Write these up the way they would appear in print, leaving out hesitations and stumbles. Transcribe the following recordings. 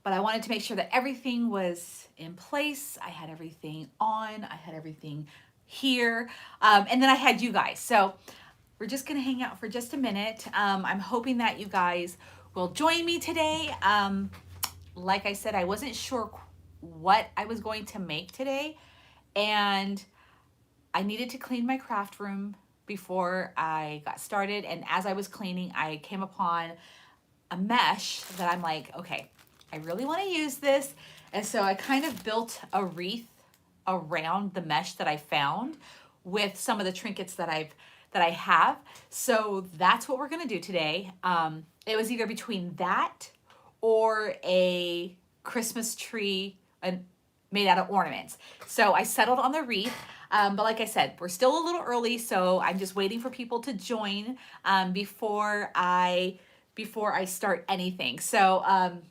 But I wanted to make sure that everything was in place. I had everything on, I had everything here. And then I had you guys. So we're just gonna hang out for just a minute. I'm hoping that you guys will join me today. Like I said, I wasn't sure what I was going to make today, and I needed to clean my craft room before I got started. And as I was cleaning, I came upon a mesh that I'm like, okay, I really want to use this. And so I kind of built a wreath around the mesh that I found with some of the trinkets that I have. So that's what we're gonna do today. It was either between that or a Christmas tree made out of ornaments. So I settled on the wreath. But like I said, we're still a little early, so I'm just waiting for people to join before I start anything. So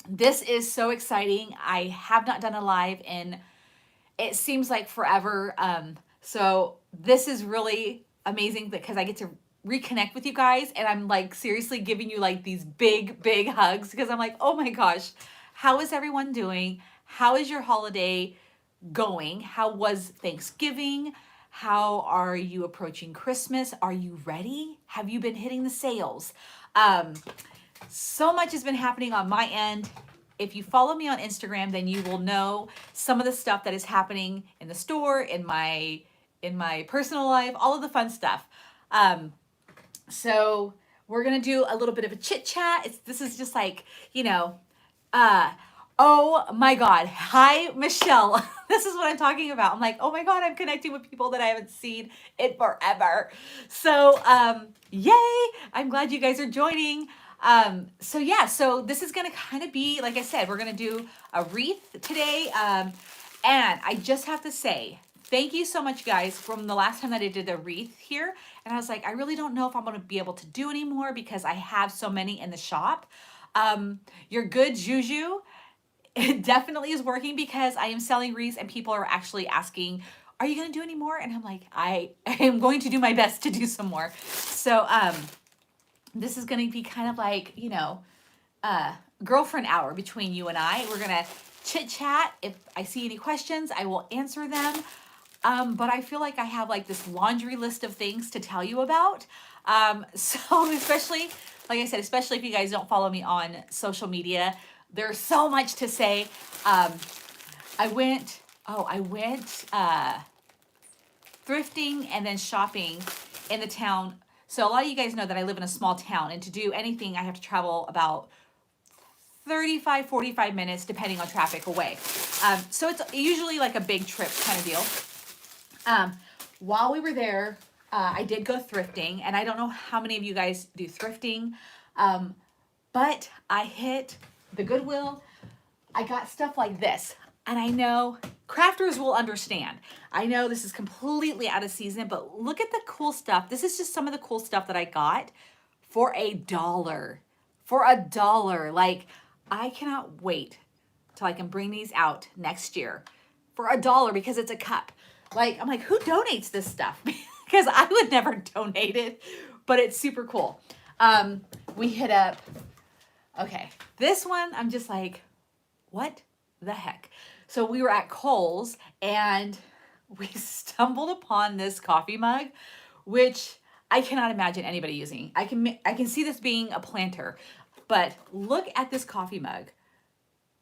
this is so exciting. I have not done a live in, it seems like forever. So this is really amazing because I get to reconnect with you guys, and I'm like seriously giving you like these big hugs because I'm like, oh my gosh, how is everyone doing? How is your holiday going? How was Thanksgiving? How are you approaching Christmas? Are you ready? Have you been hitting the sales? So much has been happening on my end. If you follow me on Instagram, then you will know some of the stuff that is happening in the store, in my personal life, all of the fun stuff. So we're gonna do a little bit of a chit chat. This is just like, uh, oh my God. Hi, Michelle. This is what I'm talking about. I'm like, oh my God, I'm connecting with people that I haven't seen in forever. So, yay. I'm glad you guys are joining. So yeah, so this is gonna kind of be, like I said, we're gonna do a wreath today. And I just have to say, thank you so much, guys, from the last time that I did a wreath here. And I was like, I really don't know if I'm gonna be able to do anymore because I have so many in the shop. Your good juju, it definitely is working because I am selling wreaths and people are actually asking, are you gonna do any more? And I'm like, I am going to do my best to do some more. So this is gonna be kind of like, girlfriend hour between you and I. We're gonna chit chat. If I see any questions, I will answer them. But I feel like I have like this laundry list of things to tell you about. So especially, like I said, especially if you guys don't follow me on social media, there's so much to say. I went thrifting and then shopping in the town. So a lot of you guys know that I live in a small town, and to do anything, I have to travel about 45 minutes, depending on traffic away. So it's usually like a big trip kind of deal. While we were there, I did go thrifting, and I don't know how many of you guys do thrifting, but I hit the Goodwill. I got stuff like this, and I know crafters will understand. I know this is completely out of season, but look at the cool stuff. This is just some of the cool stuff that I got for $1. For $1. Like, I cannot wait till I can bring these out next year for $1 because it's a cup. Like, I'm like, who donates this stuff? Because I would never donate it, but it's super cool. We hit up, okay, this one, I'm just like, what the heck? So we were at Kohl's and we stumbled upon this coffee mug, which I cannot imagine anybody using. I can see this being a planter, but look at this coffee mug.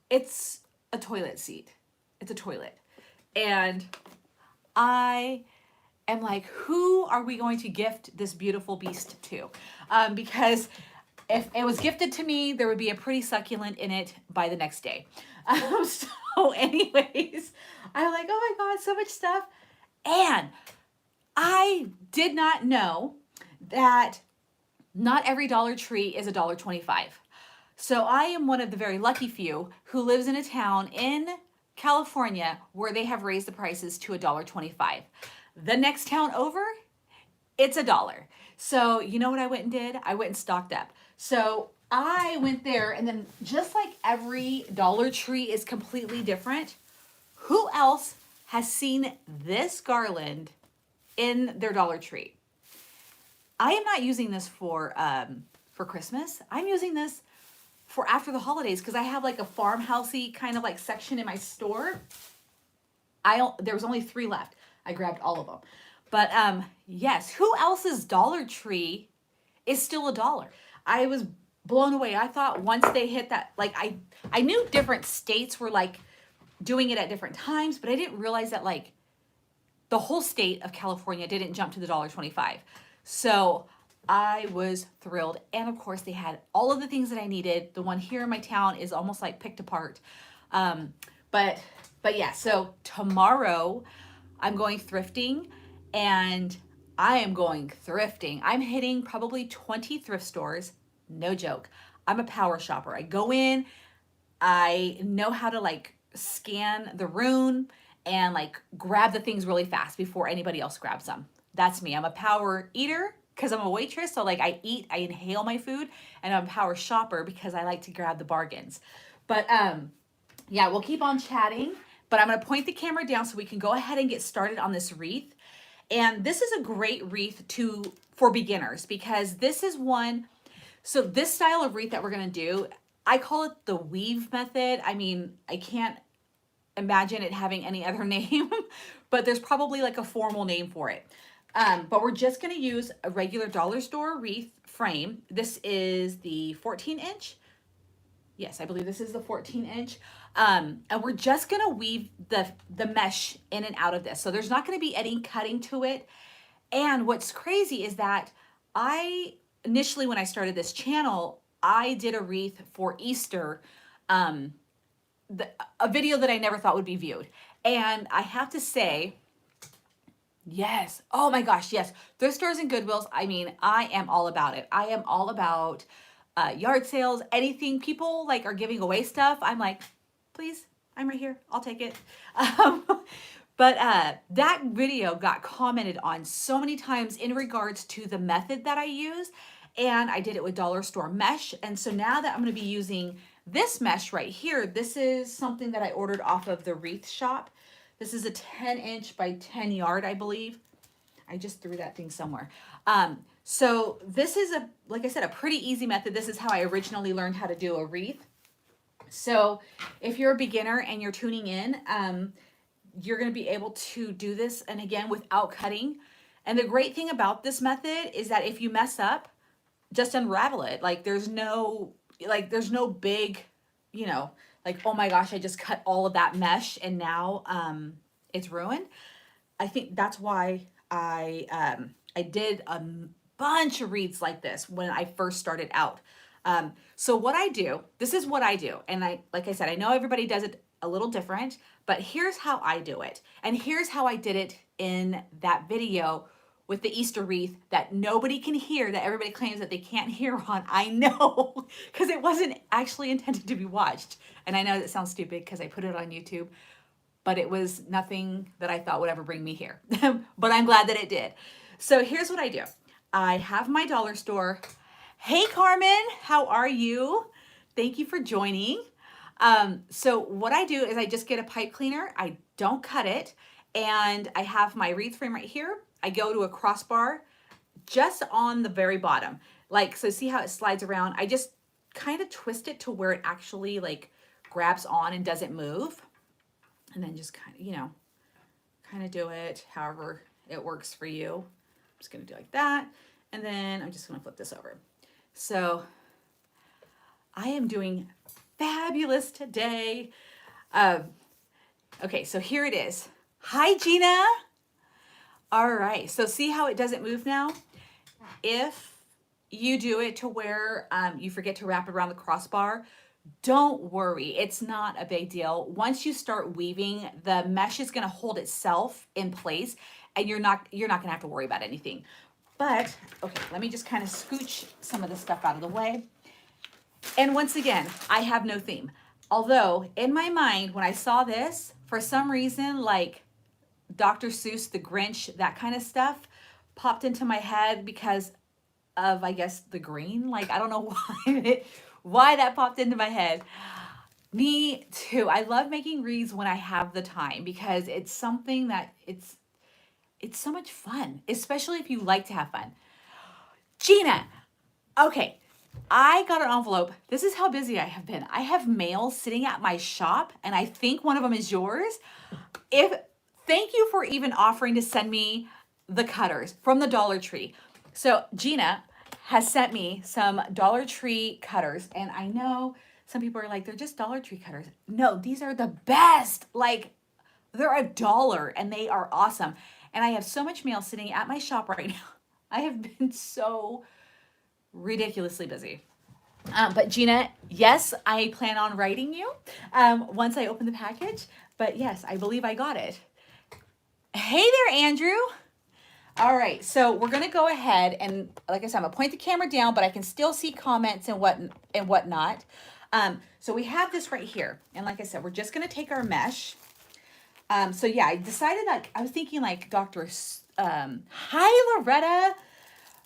It's a toilet seat. It's a toilet. And I am like, who are we going to gift this beautiful beast to? Because if it was gifted to me, there would be a pretty succulent in it by the next day. So anyways, I'm like, oh my God, so much stuff. And I did not know that not every Dollar Tree is $1.25. So I am one of the very lucky few who lives in a town in California where they have raised the prices to $1.25. The next town over, it's $1. So you know what I went and did? I went and stocked up. So I went there, and then just like every Dollar Tree is completely different, who else has seen this garland in their Dollar Tree? I am not using this for Christmas. I'm using this for after the holidays, because I have like a farmhousey kind of like section in my store. There was only 3 left. I grabbed all of them. But yes, who else's Dollar Tree is still $1? I was blown away. I thought once they hit that, like I knew different states were like doing it at different times, but I didn't realize that like the whole state of California didn't jump to the $1.25. So I was thrilled. And of course they had all of the things that I needed. The one here in my town is almost like picked apart. But yeah, so tomorrow I'm going thrifting, and I am going thrifting. I'm hitting probably 20 thrift stores. No joke. I'm a power shopper. I go in, I know how to like scan the room and like grab the things really fast before anybody else grabs them. That's me. I'm a power eater because I'm a waitress. So like I eat, I inhale my food, and I'm a power shopper because I like to grab the bargains. But yeah, we'll keep on chatting, but I'm going to point the camera down so we can go ahead and get started on this wreath. And this is a great wreath for beginners, because this is one, so this style of wreath that we're going to do, I call it the weave method. I mean, I can't imagine it having any other name, but there's probably like a formal name for it. But we're just going to use a regular dollar store wreath frame. This is the 14-inch. Yes, I believe this is the 14-inch. And we're just going to weave the mesh in and out of this. So there's not going to be any cutting to it. And what's crazy is that initially when I started this channel, I did a wreath for Easter, a video that I never thought would be viewed. And I have to say, yes, oh my gosh, yes, thrift stores and Goodwills, I mean, I am all about it. I am all about yard sales, anything. People like are giving away stuff. I'm like, please, I'm right here. I'll take it. But that video got commented on so many times in regards to the method that I use. And I did it with dollar store mesh. And so now that I'm going to be using this mesh right here, this is something that I ordered off of the Wreath shop. This is a 10-inch by 10 yard, I believe. I just threw that thing somewhere. So this is like I said, a pretty easy method. This is how I originally learned how to do a wreath. So if you're a beginner and you're tuning in, you're going to be able to do this, and again, without cutting. And the great thing about this method is that if you mess up, just unravel it. Like there's no big, like, oh my gosh, I just cut all of that mesh and now it's ruined. I think that's why I did a bunch of wreaths like this when I first started out. So what I do, this is what I do. And like I said, I know everybody does it a little different, but here's how I do it. And here's how I did it in that video with the Easter wreath that nobody can hear, that everybody claims that they can't hear on. I know, because it wasn't actually intended to be watched. And I know that sounds stupid because I put it on YouTube, but it was nothing that I thought would ever bring me here. But I'm glad that it did. So here's what I do. I have my dollar store. Hey, Carmen, how are you? Thank you for joining. So what I do is I just get a pipe cleaner. I don't cut it. And I have my wreath frame right here. I go to a crossbar just on the very bottom. Like, so see how it slides around? I just kind of twist it to where it actually like grabs on and doesn't move. And then just kind of, kind of do it however it works for you. I'm just going to do like that. And then I'm just going to flip this over. So I am doing fabulous today. Okay, so here it is. Hi, Gina. All right, so see how it doesn't move now? If you do it to where you forget to wrap it around the crossbar, don't worry, it's not a big deal. Once you start weaving, the mesh is gonna hold itself in place and you're not gonna have to worry about anything. But, okay, let me just kind of scooch some of the stuff out of the way. And once again, I have no theme. Although, in my mind, when I saw this, for some reason, like Dr. Seuss, the Grinch, that kind of stuff popped into my head because of, I guess, the green. Like, I don't know why that popped into my head. Me too. I love making wreaths when I have the time because it's something that it's so much fun, especially if you like to have fun. Gina, okay, I got an envelope. This is how busy I have been. I have mail sitting at my shop, and I think one of them is yours. Thank you for even offering to send me the cutters from the Dollar Tree. So Gina has sent me some Dollar Tree cutters, and I know some people are like, they're just Dollar Tree cutters. No, these are the best. Like, they're $1 and they are awesome. And I have so much mail sitting at my shop right now. I have been so ridiculously busy. But Gina, yes, I plan on writing you once I open the package. But yes, I believe I got it. Hey there, Andrew. All right, so we're gonna go ahead and, like I said, I'm gonna point the camera down, but I can still see comments and whatnot. So we have this right here, and like I said, we're just gonna take our mesh. So yeah, I decided, like, I was thinking like hi Loretta.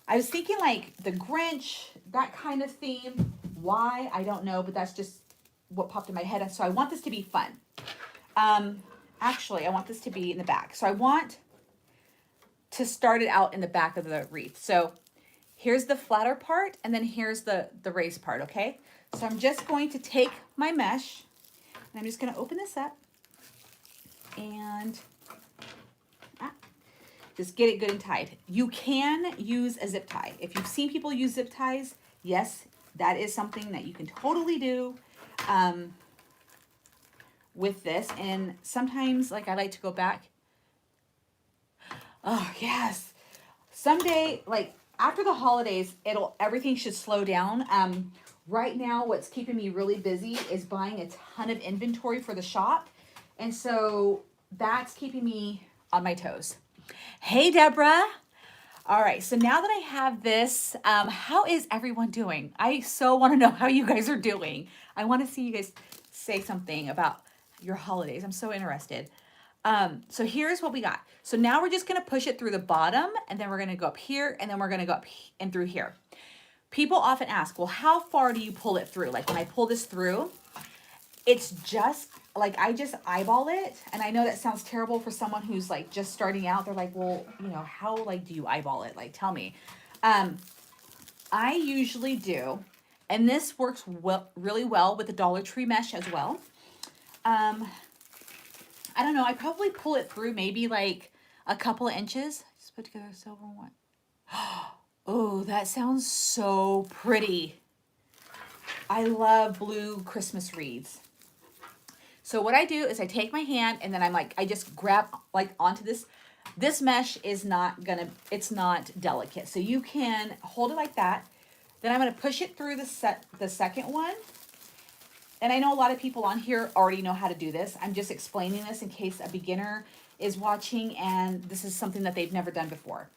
I was thinking like the Grinch, that kind of theme. Why? I don't know, but that's just what popped in my head. So I want this to be fun. Actually, I want this to be in the back. So I want to start it out in the back of the wreath. So here's the flatter part, and then here's the raised part, okay? So I'm just going to take my mesh, and I'm just gonna open this up, and just get it good and tied. You can use a zip tie. If you've seen people use zip ties, yes, that is something that you can totally do with this. And sometimes, like, I like to go back. Oh, yes. Someday, like, after the holidays, everything should slow down. Right now, what's keeping me really busy is buying a ton of inventory for the shop. And so that's keeping me on my toes. Hey, Deborah. All right, so now that I have this, how is everyone doing? I so want to know how you guys are doing. I want to see you guys say something about your holidays. I'm so interested. So here's what we got. So now we're just going to push it through the bottom, and then we're going to go up here, and then we're going to go up and through here. People often ask, well, how far do you pull it through? Like when I pull this through, it's just like, I just eyeball it. And I know that sounds terrible for someone who's like just starting out. They're like, well, you know, how like do you eyeball it? Like, tell me. I usually do, and this works really well with the Dollar Tree mesh as well. I don't know, I probably pull it through maybe like a couple of inches. Just put together a silver one. Oh, that sounds so pretty. I love blue Christmas wreaths. So what I do is I take my hand, and then I'm like, I just grab like onto this. This mesh is it's not delicate. So you can hold it like that. Then I'm gonna push it through the second one. And I know a lot of people on here already know how to do this. I'm just explaining this in case a beginner is watching and this is something that they've never done before.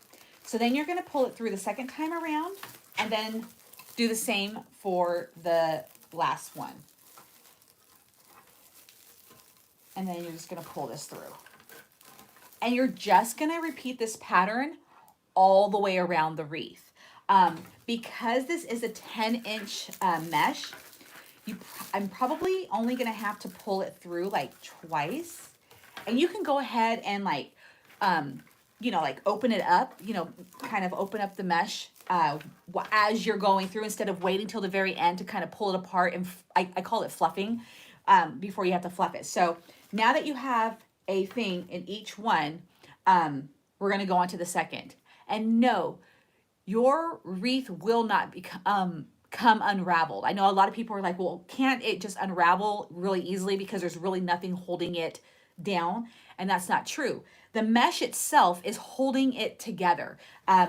So then you're gonna pull it through the second time around, and then do the same for the last one. And then you're just gonna pull this through. And you're just gonna repeat this pattern all the way around the wreath. Because this is a 10-inch mesh, I'm probably only gonna have to pull it through like twice. And you can go ahead and like, you know, like open it up, you know, kind of open up the mesh as you're going through, instead of waiting till the very end to kind of pull it apart. And I call it fluffing before you have to fluff it. So now that you have a thing in each one, we're gonna go on to the second. And no, your wreath will not come unraveled. I know a lot of people are like, well, can't it just unravel really easily because there's really nothing holding it down? And that's not true. The mesh itself is holding it together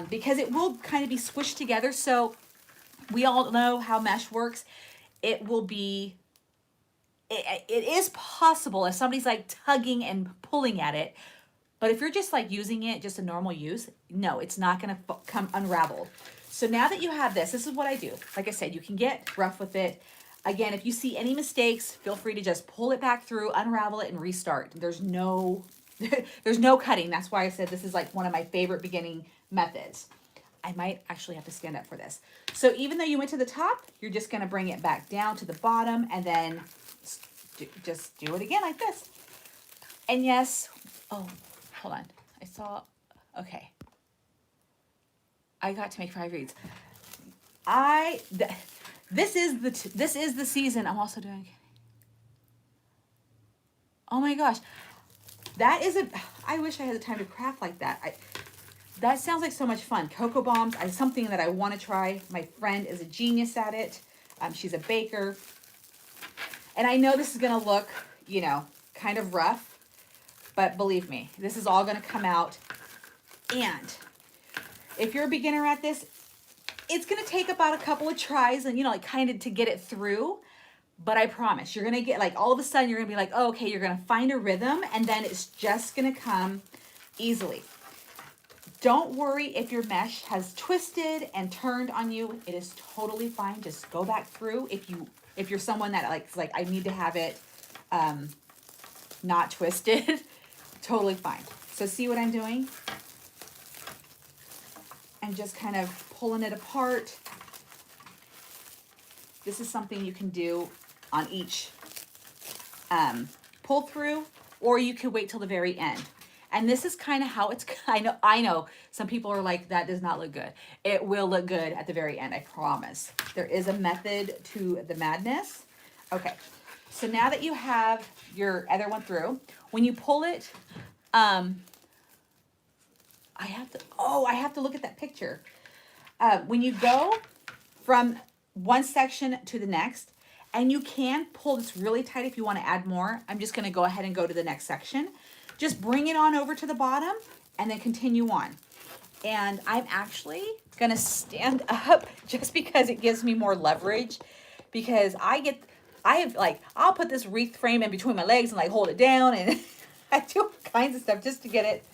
because it will kind of be squished together. So we all know how mesh works. It is possible if somebody's like tugging and pulling at it, but if you're just like using it, just a normal use, no, it's not gonna come unraveled. So now that you have this is what I do. Like I said, you can get rough with it. Again, if you see any mistakes, feel free to just pull it back through, unravel it, and restart. There's no cutting. That's why I said this is like one of my favorite beginning methods. I might actually have to stand up for this. So even though you went to the top, you're just gonna bring it back down to the bottom, and then just do it again like this. And yes, oh, hold on. Okay. I got to make 5 reads. This is the season. I'm also doing. Oh my gosh, that is a. I wish I had the time to craft like that. That sounds like so much fun. Cocoa bombs is something that I want to try. My friend is a genius at it. She's a baker, and I know this is gonna look, you know, kind of rough, but believe me, this is all gonna come out. And if you're a beginner at this, it's going to take about a couple of tries and, you know, like kind of to get it through. But I promise you're going to get like all of a sudden you're going to be like, oh, okay, you're going to find a rhythm and then it's just going to come easily. Don't worry if your mesh has twisted and turned on you. It is totally fine. Just go back through. If you're someone that like I need to have it not twisted, totally fine. So see what I'm doing? And just kind of pulling it apart. This is something you can do on each pull through, or you could wait till the very end. And this is kind of how it's, I know some people are like, that does not look good. It will look good at the very end, I promise. There is a method to the madness. Okay, so now that you have your other one through, when you pull it, I have to look at that picture. When you go from one section to the next, and you can pull this really tight if you want to add more. I'm just going to go ahead and go to the next section. Just bring it on over to the bottom and then continue on. And I'm actually going to stand up just because it gives me more leverage, because I'll put this wreath frame in between my legs and like hold it down, and I do all kinds of stuff just to get it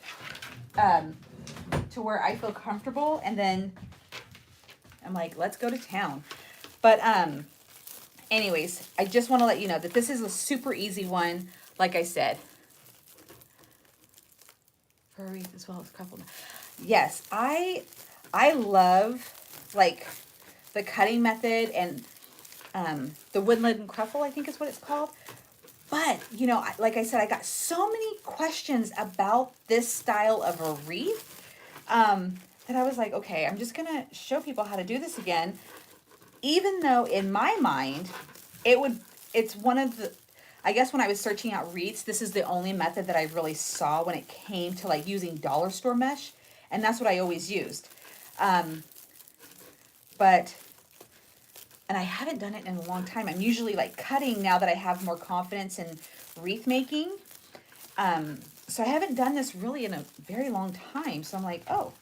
to where I feel comfortable, and then I'm like, let's go to town. But anyways, I just want to let you know that this is a super easy one, like I said. For a wreath as well as couple. Yes, I love like the cutting method and the woodland cruffle, I think is what it's called. But, you know, like I said, I got so many questions about this style of a wreath that I was like, okay, I'm just going to show people how to do this again. Even though in my mind, it's one of the, I guess when I was searching out wreaths, this is the only method that I really saw when it came to like using dollar store mesh. And that's what I always used. And I haven't done it in a long time. I'm usually like cutting now that I have more confidence in wreath making. So I haven't done this really in a very long time. So I'm like, oh,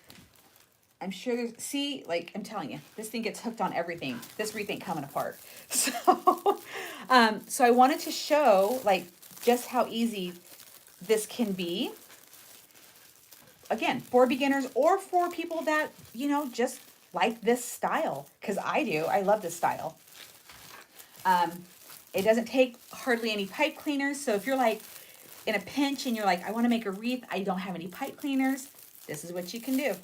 I'm sure there's, see, like I'm telling you, this thing gets hooked on everything. This wreath ain't coming apart. So, so I wanted to show like just how easy this can be. Again, for beginners or for people that, you know, just like this style, because I do. I love this style. It doesn't take hardly any pipe cleaners. So if you're like in a pinch and you're like, I want to make a wreath, I don't have any pipe cleaners, this is what you can do.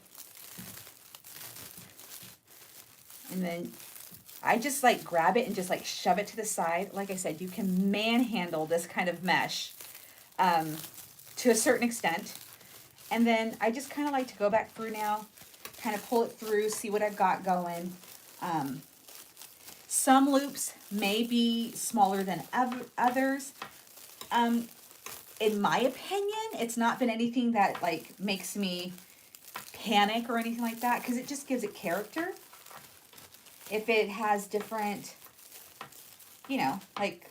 And then I just like grab it and just like shove it to the side. Like I said, you can manhandle this kind of mesh to a certain extent. And then I just kind of like to go back through now, kind of pull it through, see what I've got going. Some loops may be smaller than others. In my opinion, it's not been anything that like makes me panic or anything like that, because it just gives it character. If it has different, you know, like,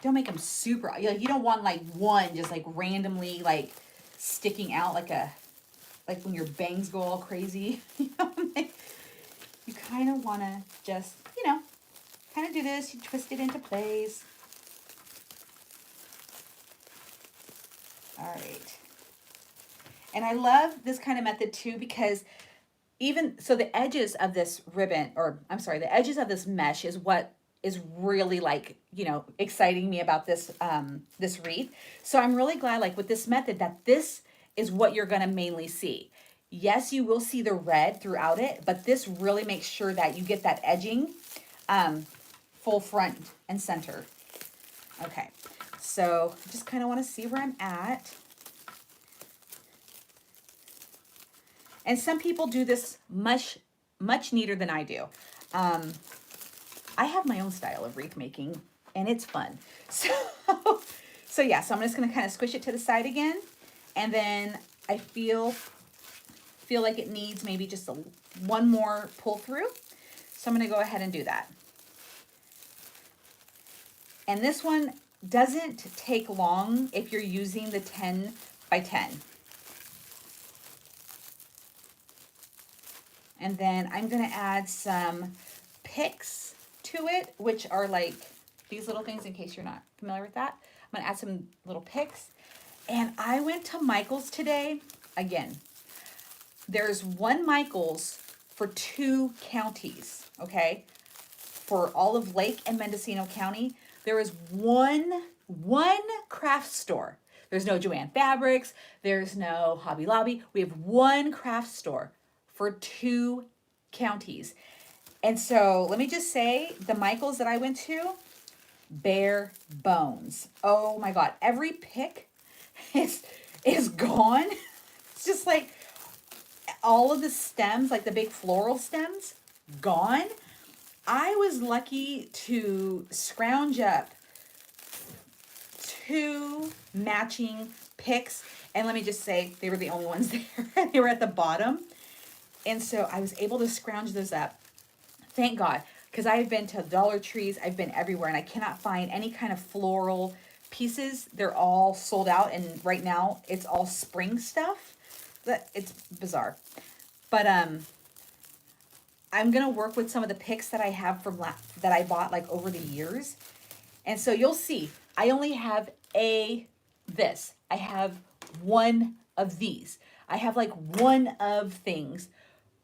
don't make them super, like, you don't want like one just like randomly like sticking out like when your bangs go all crazy. You know, like, you kind of want to just, you know, kind of do this, you twist it into place. All right. And I love this kind of method too, because even so the edges of this ribbon, or I'm sorry, the edges of this mesh is what is really like, you know, exciting me about this this wreath. So I'm really glad, like with this method, that this is what you're going to mainly see. Yes, you will see the red throughout it, but this really makes sure that you get that edging full front and center. Okay, so just kind of want to see where I'm at. And some people do this much neater than I do. I have my own style of wreath making, and it's fun. So yeah, so I'm just gonna kind of squish it to the side again, and then I feel like it needs maybe just one more pull through. So I'm gonna go ahead and do that. And this one doesn't take long if you're using the 10 by 10. And then I'm gonna add some picks to it, which are like these little things, in case you're not familiar with that. I'm gonna add some little picks. And I went to Michael's today. Again, there's one Michael's for 2 counties, okay? For all of Lake and Mendocino County, there is one craft store. There's no Joann Fabrics, there's no Hobby Lobby. We have one craft store for 2 counties. And so let me just say, the Michael's that I went to, bare bones. Oh my God, every pick is gone. It's just like all of the stems, like the big floral stems, gone. I was lucky to scrounge up 2 matching picks. And let me just say, they were the only ones there. They were at the bottom. And so I was able to scrounge those up. Thank God. Because I've been to Dollar Trees. I've been everywhere. And I cannot find any kind of floral pieces. They're all sold out. And right now, it's all spring stuff. It's bizarre. But I'm going to work with some of the picks that I have from that I bought like over the years. And so you'll see, I only have this. I have one of these. I have like one of things,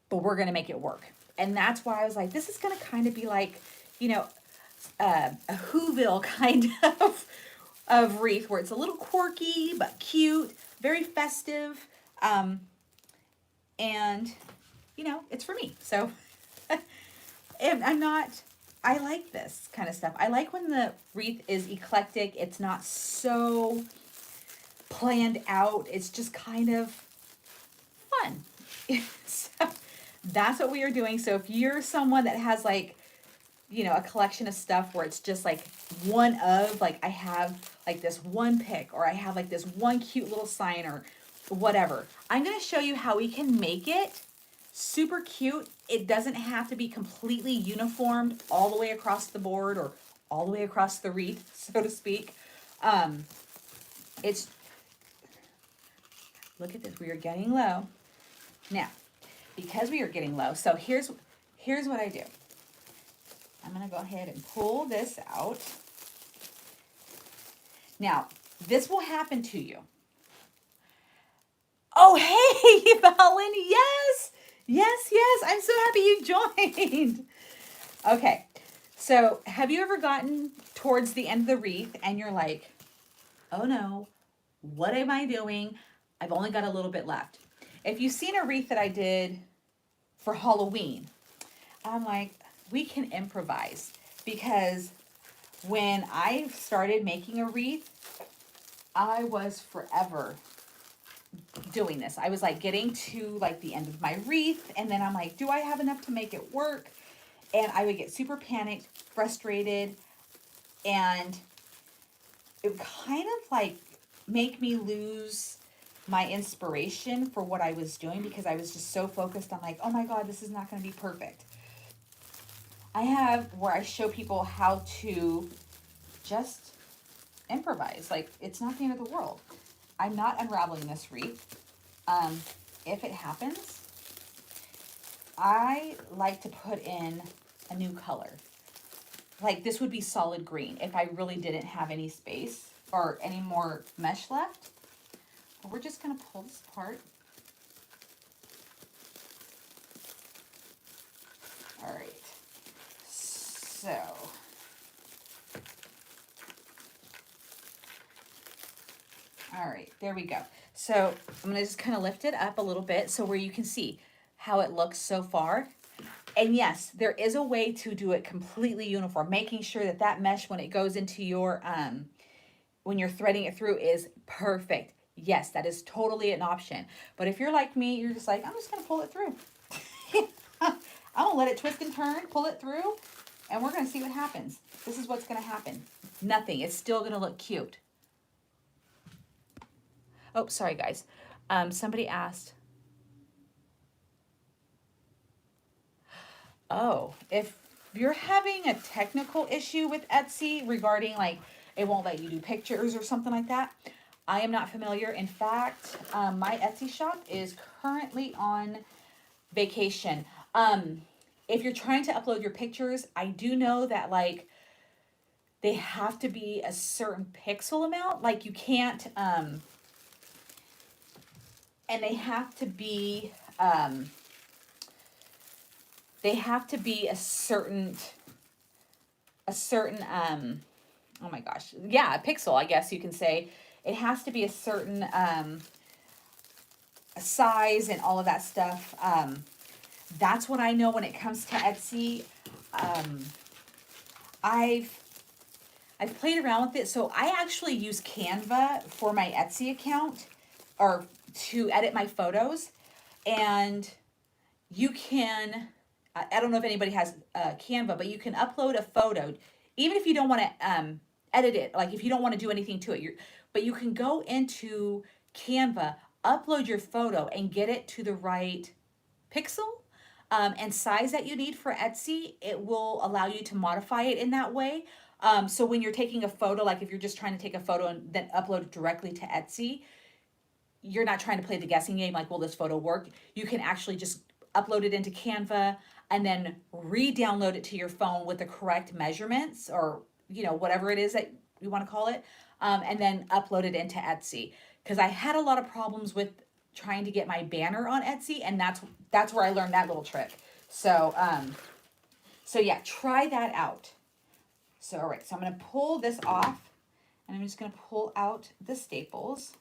but we're going to make it work. And that's why I was like, this is going to kind of be like, you know, a Whoville kind of wreath, where it's a little quirky, but cute, very festive. And, you know, it's for me. So I like this kind of stuff. I like when the wreath is eclectic. It's not so planned out. It's just kind of fun. So that's what we are doing. So if you're someone that has like, you know, a collection of stuff where it's just like one of, like I have like this one pick, or I have like this one cute little sign or whatever, I'm going to show you how we can make it super cute. It doesn't have to be completely uniformed all the way across the board or all the way across the wreath, so to speak. It's, look at this, we are getting low. Now, because we are getting low, so here's what I do. I'm going to go ahead and pull this out. Now, this will happen to you. Oh, hey, Valen, yes. Yes, I'm so happy you joined. Okay, so have you ever gotten towards the end of the wreath and you're like, oh no, what am I doing? I've only got a little bit left. If you've seen a wreath that I did for Halloween, I'm like, we can improvise, because when I started making a wreath, I was forever doing this. I was like getting to like the end of my wreath, and then I'm like, do I have enough to make it work? And I would get super panicked, frustrated, and it would kind of like make me lose my inspiration for what I was doing, because I was just so focused on like, oh my God, this is not going to be perfect. I have where I show people how to just improvise. Like, it's not the end of the world. I'm not unraveling this wreath. If it happens, I like to put in a new color. Like, this would be solid green if I really didn't have any space or any more mesh left. But we're just going to pull this apart. All right. So, all right, there we go. So I'm going to just kind of lift it up a little bit so where you can see how it looks so far. And yes, there is a way to do it completely uniform, making sure that that mesh, when it goes into your, when you're threading it through, is perfect. Yes, that is totally an option. But if you're like me, you're just like, I'm just going to pull it through. I'm gonna let it twist and turn, pull it through, and we're gonna see what happens. This is what's gonna happen. Nothing, it's still gonna look cute. Oh, sorry guys. Somebody asked, oh, if you're having a technical issue with Etsy regarding like, it won't let you do pictures or something like that, I am not familiar. In fact, my Etsy shop is currently on vacation. If you're trying to upload your pictures, I do know that like they have to be a certain pixel amount. Like you can't, and they have to be a certain oh my gosh, yeah, a pixel, I guess you can say. It has to be a certain size and all of that stuff. That's what I know when it comes to Etsy. I've played around with it. So I actually use Canva for my Etsy account, or to edit my photos. And you can, I don't know if anybody has Canva, but you can upload a photo, even if you don't want to edit it, like if you don't want to do anything to it, but you can go into Canva, upload your photo, and get it to the right pixel and size that you need for Etsy. It will allow you to modify it in that way. So when you're taking a photo, like if you're just trying to take a photo and then upload it directly to Etsy, you're not trying to play the guessing game like, will this photo work? You can actually just upload it into Canva and then re-download it to your phone with the correct measurements, or whatever it is that you want to call it, and then upload it into Etsy. Because I had a lot of problems with trying to get my banner on Etsy, and that's where I learned that little trick. So yeah, try that out. So all right, so I'm going to pull this off, and I'm just going to pull out the staples.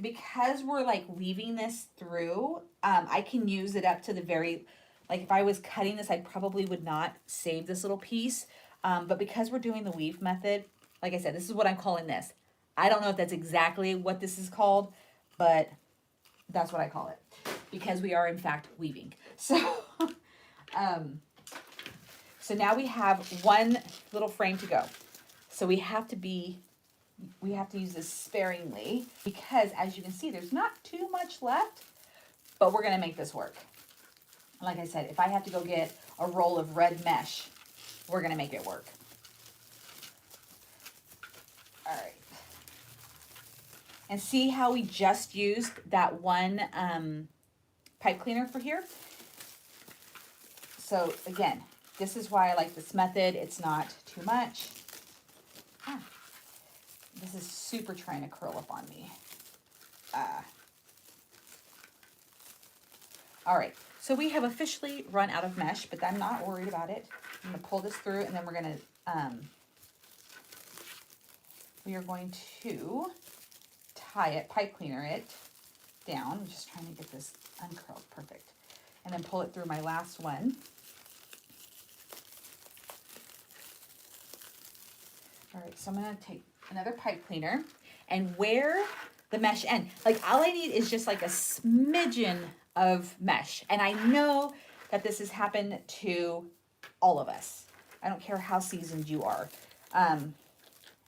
Because we're like weaving this through, I can use it up to the very, like if I was cutting this, I probably would not save this little piece. But because we're doing the weave method, like I said, this is what I'm calling this. I don't know if that's exactly what this is called, but that's what I call it, because we are in fact weaving. So, so now we have one little frame to go. So we have to use this sparingly, because as you can see, there's not too much left, but we're going to make this work. Like I said, if I have to go get a roll of red mesh, we're going to make it work. All right. And see how we just used that one pipe cleaner for here? So again, this is why I like this method. It's not too much. This is super trying to curl up on me. All right, so we have officially run out of mesh, but I'm not worried about it. I'm going to pull this through, and then we are going to tie it, pipe cleaner it down. I'm just trying to get this uncurled perfect. And then pull it through my last one. All right, so I'm going to take another pipe cleaner and where the mesh end. Like all I need is just like a smidgen of mesh. And I know that this has happened to all of us. I don't care how seasoned you are.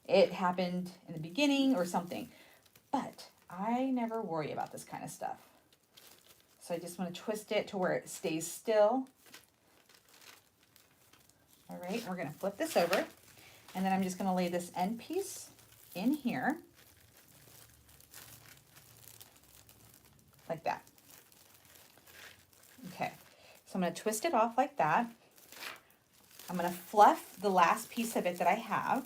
It happened in the beginning or something, but I never worry about this kind of stuff. So I just want to twist it to where it stays still. All right, we're going to flip this over, and then I'm just going to lay this end piece in here like that. Okay, so I'm going to twist it off like that. I'm going to fluff the last piece of it that I have.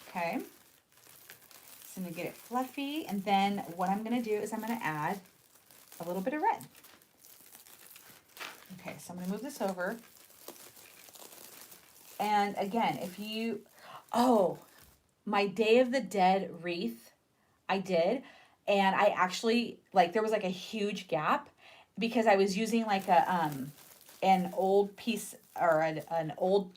Okay, so I'm going to get it fluffy, and then what I'm going to do is I'm going to add a little bit of red. Okay, so I'm going to move this over. And again, if you, my Day of the Dead wreath, I did. And I actually, like, there was like a huge gap because I was using like an old piece or an old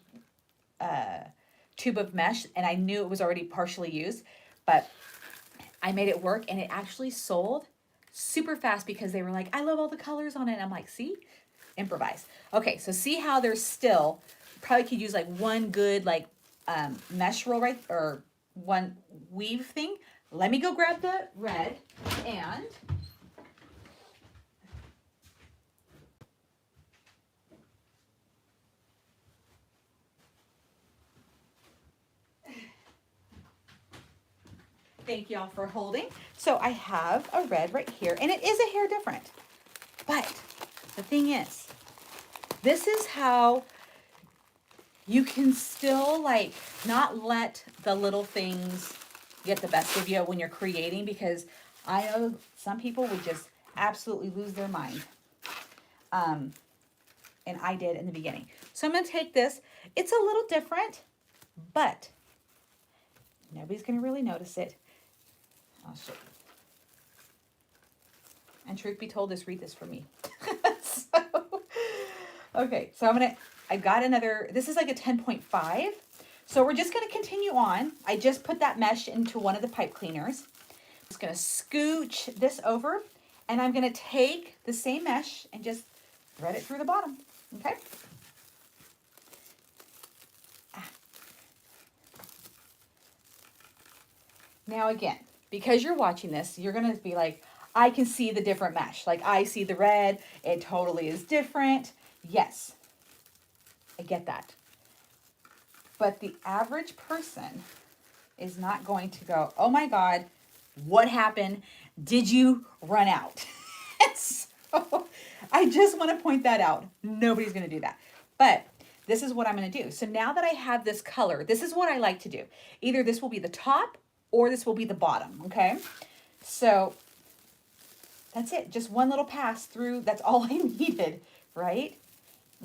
tube of mesh, and I knew it was already partially used, but I made it work, and it actually sold super fast because they were like, I love all the colors on it. And I'm like, see, improvise. Okay, so see how there's still, probably could use like one good like mesh roll right, or one weave thing. Let me go grab the red and thank y'all for holding. So I have a red right here, and it is a hair different. But the thing is, this is how you can still like not let the little things get the best of you when you're creating, because I know some people would just absolutely lose their mind. And I did in the beginning. So I'm going to take this. It's a little different, but nobody's going to really notice it. I'll show you. And truth be told, this wreath is for me. So, okay, so I got another, this is like a 10.5. So we're just going to continue on. I just put that mesh into one of the pipe cleaners. I'm just going to scooch this over, and I'm going to take the same mesh and just thread it through the bottom. Okay. Now again, because you're watching this, you're going to be like, I can see the different mesh. Like I see the red, it totally is different. Yes, I get that. But the average person is not going to go, oh my God, what happened? Did you run out? So I just want to point that out. Nobody's going to do that. But this is what I'm going to do. So now that I have this color, this is what I like to do. Either this will be the top or this will be the bottom, okay? So that's it. Just one little pass through. That's all I needed, right?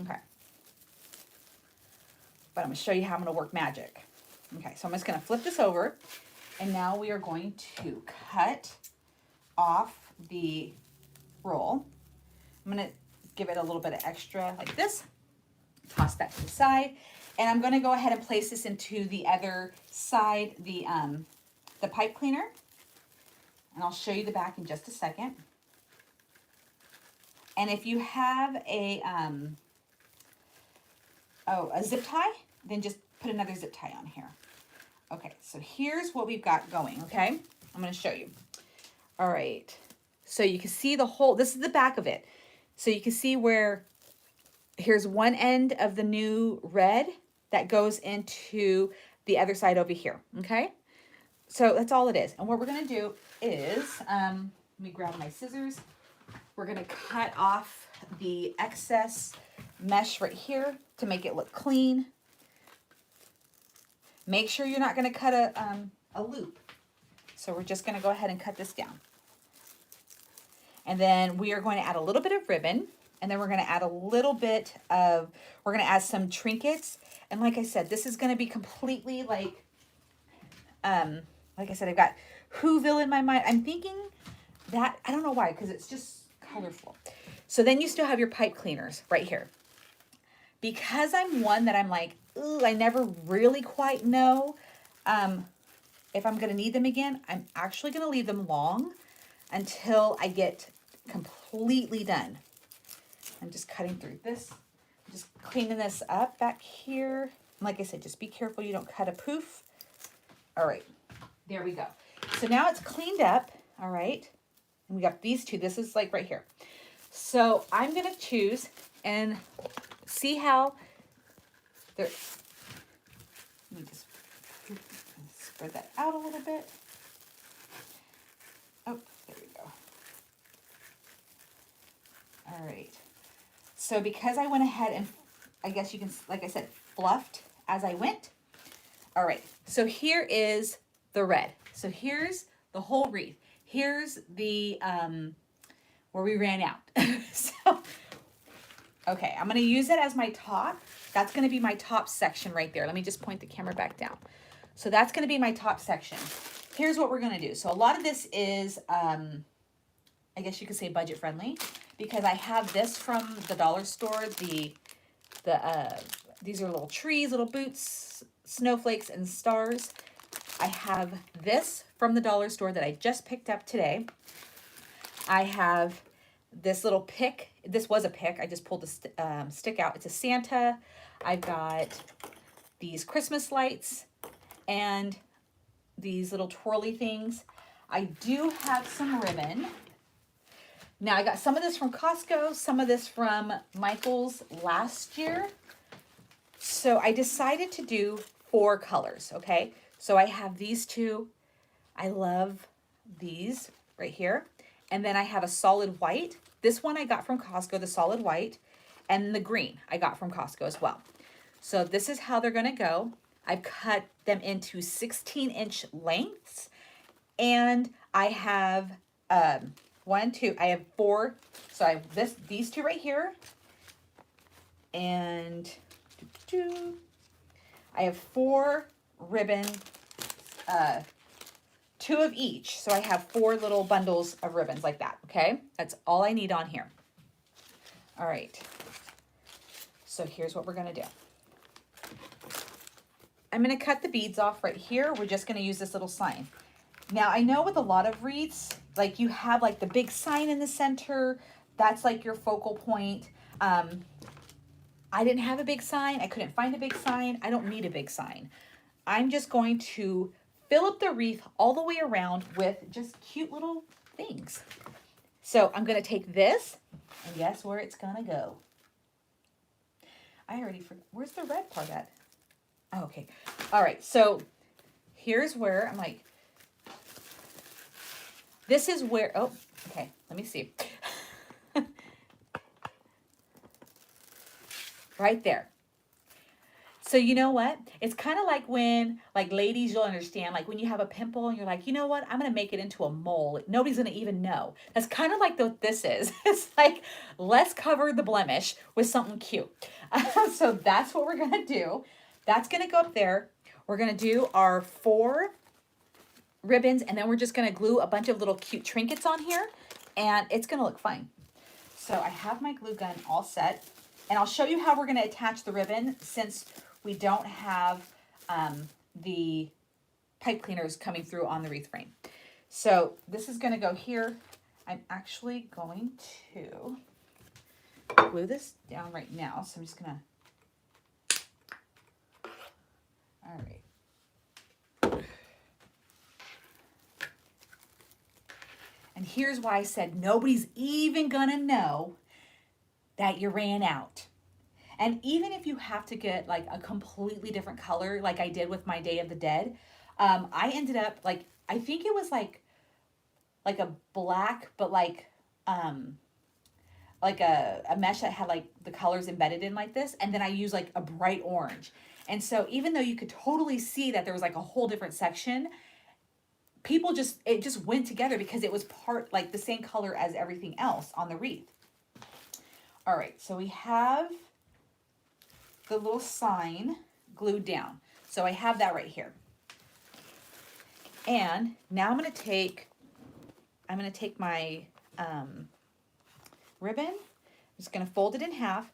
Okay. But I'm going to show you how I'm going to work magic. Okay, so I'm just going to flip this over. And now we are going to cut off the roll. I'm going to give it a little bit of extra like this. Toss that to the side. And I'm going to go ahead and place this into the other side, the pipe cleaner. And I'll show you the back in just a second. And if you have a zip tie, then just put another zip tie on here. Okay, so here's what we've got going, okay? I'm going to show you. All right, so you can see the whole, this is the back of it. So you can see where, here's one end of the new red that goes into the other side over here, okay? So that's all it is. And what we're going to do is, let me grab my scissors. We're going to cut off the excess mesh right here to make it look clean. Make sure you're not going to cut a loop. So we're just going to go ahead and cut this down. And then we are going to add a little bit of ribbon. And then we're going to add a little bit of, we're going to add some trinkets. And like I said, this is going to be completely like I said, I've got Whoville in my mind. I'm thinking that, I don't know why, because it's just colorful. So then you still have your pipe cleaners right here. Because I'm one that I'm like, ooh, I never really quite know if I'm going to need them again, I'm actually going to leave them long until I get completely done. I'm just cutting through this, I'm just cleaning this up back here. Like I said, just be careful you don't cut a poof. All right, there we go. So now it's cleaned up, all right? And we got these two. This is like right here. So I'm going to choose and see how they're, let me just spread that out a little bit. Oh, there we go. All right. So because I went ahead and, I guess you can, like I said, fluffed as I went. All right. So here is the red. So here's the whole wreath. Here's the, where we ran out. So, okay, I'm going to use it as my top. That's going to be my top section right there. Let me just point the camera back down. So that's going to be my top section. Here's what we're going to do. So a lot of this is, I guess you could say budget friendly, because I have this from the dollar store. These are little trees, little boots, snowflakes, and stars. I have this from the dollar store that I just picked up today. I have this little pick. This was a pick. I just pulled the stick out. It's a Santa. I've got these Christmas lights and these little twirly things. I do have some ribbon. Now I got some of this from Costco, some of this from Michael's last year. So I decided to do 4 colors, okay? So I have these two. I love these right here. And then I have a solid white. This one I got from Costco, the solid white. And the green I got from Costco as well. So this is how they're gonna go. I've cut them into 16-inch lengths. And I have 1, 2, I have 4. So I have these 2 right here. And I have 4 ribbon, 2 of each. So I have 4 little bundles of ribbons like that, okay? That's all I need on here. All right. So here's what we're gonna do. I'm gonna cut the beads off right here. We're just gonna use this little sign. Now I know with a lot of wreaths, like you have like the big sign in the center. That's like your focal point. I didn't have a big sign. I couldn't find a big sign. I don't need a big sign. I'm just going to fill up the wreath all the way around with just cute little things. So I'm going to take this, and guess where it's going to go? I already forgot. Where's the red part at? Oh, okay. All right. So here's where I'm like, this is where, oh, okay. Let me see. Right there. So you know what? It's kind of like when, like ladies, you'll understand, like when you have a pimple and you're like, you know what? I'm going to make it into a mole. Nobody's going to even know. That's kind of like what this is. It's like, let's cover the blemish with something cute. So that's what we're going to do. That's going to go up there. We're going to do our 4 ribbons, and then we're just going to glue a bunch of little cute trinkets on here, and it's going to look fine. So I have my glue gun all set. And I'll show you how we're going to attach the ribbon since we don't have the pipe cleaners coming through on the wreath frame. So this is going to go here. I'm actually going to glue this down right now. So I'm just going to, all right. And here's why I said nobody's even going to know that you ran out. And even if you have to get like a completely different color, like I did with my Day of the Dead, I ended up like, I think it was like a black, but like a mesh that had like the colors embedded in like this. And then I used like a bright orange. And so even though you could totally see that there was like a whole different section, it just went together because it was part like the same color as everything else on the wreath. All right, so we have the little sign glued down. So I have that right here. And now I'm going to take my ribbon. I'm just going to fold it in half.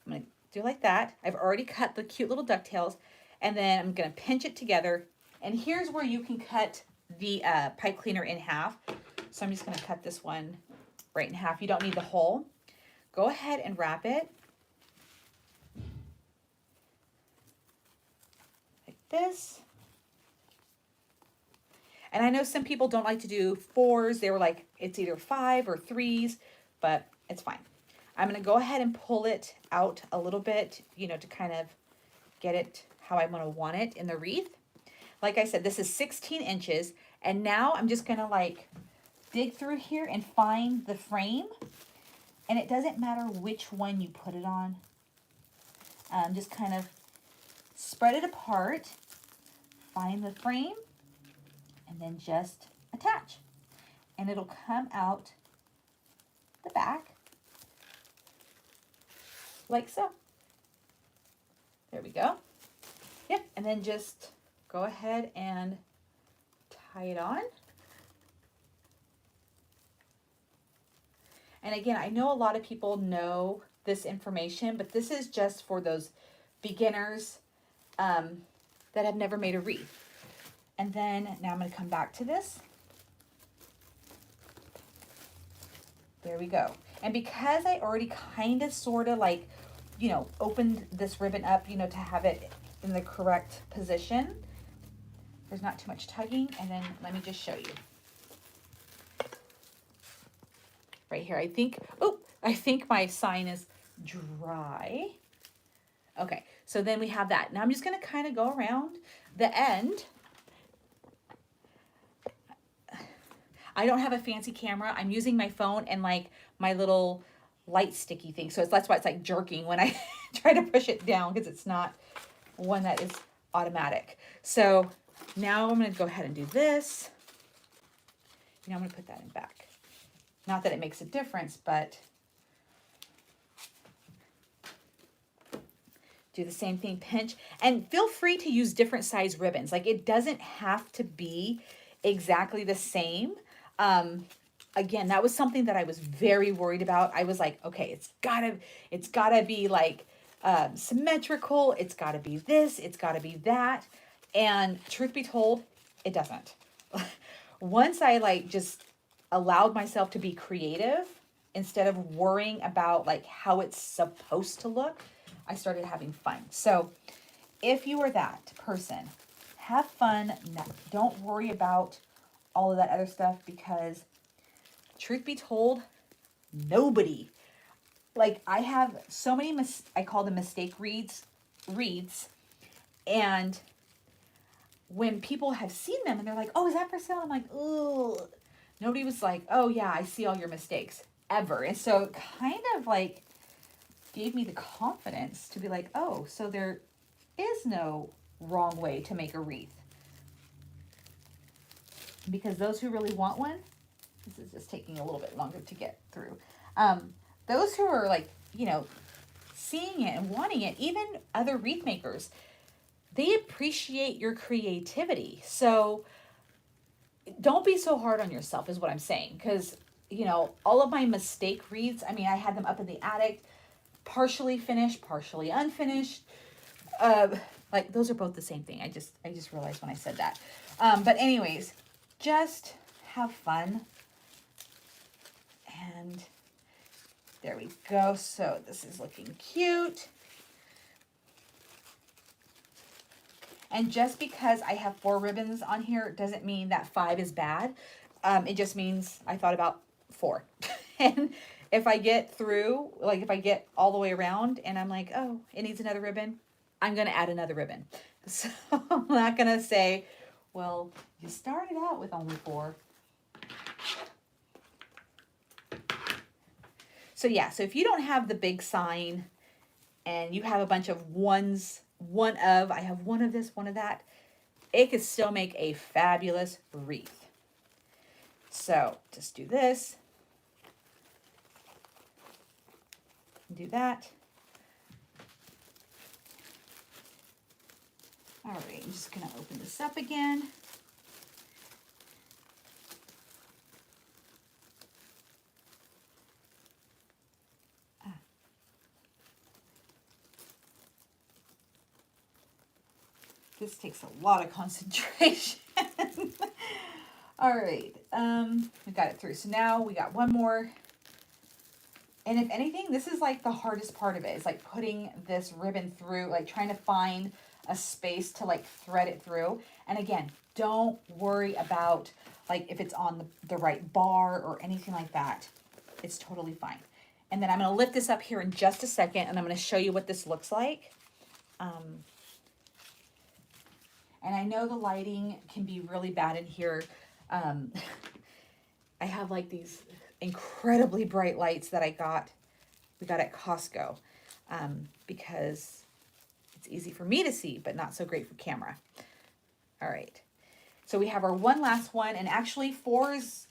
I'm going to do it like that. I've already cut the cute little ducktails, and then I'm going to pinch it together. And here's where you can cut the pipe cleaner in half. So I'm just going to cut this one right in half. You don't need the whole. Go ahead and wrap it like this. And I know some people don't like to do 4s. They were like, it's either 5 or 3s, but it's fine. I'm going to go ahead and pull it out a little bit, you know, to kind of get it how I want it in the wreath. Like I said, this is 16 inches. And now I'm just going to like dig through here and find the frame. And it doesn't matter which one you put it on. Just kind of spread it apart, find the frame, and then just attach. And it'll come out the back like so. There we go. Yep, and then just go ahead and tie it on. And again, I know a lot of people know this information, but this is just for those beginners that have never made a wreath. And then now I'm going to come back to this. There we go. And because I already kind of sort of like, you know, opened this ribbon up, you know, to have it in the correct position, there's not too much tugging. And then let me just show you. Right here, I think my sign is dry. Okay, so then we have that. Now I'm just gonna kind of go around the end. I don't have a fancy camera. I'm using my phone and like my little light sticky thing. So that's why it's like jerking when I try to push it down, because it's not one that is automatic. So now I'm going to go ahead and do this. You know, I'm going to put that in back. Not that it makes a difference, but do the same thing, pinch. And feel free to use different size ribbons. Like, it doesn't have to be exactly the same. Again, that was something that I was very worried about. I was like, okay, it's gotta be like symmetrical. It's gotta be this, it's gotta be that. And truth be told, it doesn't. Once I like just allowed myself to be creative instead of worrying about like how it's supposed to look, I started having fun. So if you are that person, have fun. Don't worry about all of that other stuff, because truth be told, nobody, like, I have so many, I call them mistake wreaths, and when people have seen them and they're like, oh, is that for sale? I'm like, ugh. Nobody was like, oh yeah, I see all your mistakes, ever. And so it kind of like gave me the confidence to be like, oh, so there is no wrong way to make a wreath. Because those who really want one, this is just taking a little bit longer to get through. Those who are like, you know, seeing it and wanting it, even other wreath makers, they appreciate your creativity. So don't be so hard on yourself is what I'm saying. Because, you know, all of my mistake wreaths, I mean, I had them up in the attic, partially finished, partially unfinished. Like, those are both the same thing. I just realized when I said that. But anyways, just have fun. And there we go. So this is looking cute. And just because I have 4 ribbons on here doesn't mean that 5 is bad. It just means I thought about 4. And if I get through, like if I get all the way around and I'm like, oh, it needs another ribbon, I'm going to add another ribbon. So I'm not going to say, well, you started out with only 4. So yeah, so if you don't have the big sign and you have a bunch of ones, I have one of this, one of that, it could still make a fabulous wreath. So just do this, do that. All right, I'm just gonna open this up again. This takes a lot of concentration. All right, we got it through. So now we got one more. And if anything, this is like the hardest part of it. It's like putting this ribbon through, like trying to find a space to like thread it through. And again, don't worry about like if it's on the right bar or anything like that. It's totally fine. And then I'm going to lift this up here in just a second, and I'm going to show you what this looks like. And I know the lighting can be really bad in here. I have like these incredibly bright lights that we got at Costco, because it's easy for me to see, but not so great for camera. All right. So we have our one last one, and actually 4 is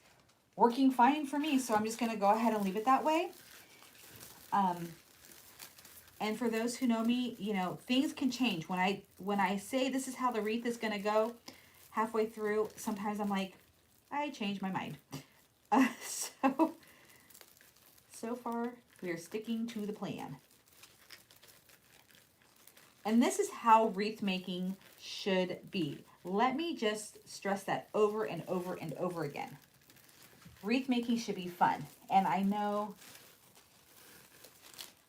working fine for me. So I'm just going to go ahead and leave it that way. And for those who know me, you know, things can change. When I say this is how the wreath is going to go, halfway through, sometimes I'm like, I changed my mind. So far, we are sticking to the plan. And this is how wreath making should be. Let me just stress that over and over and over again. wreath making should be fun. And I know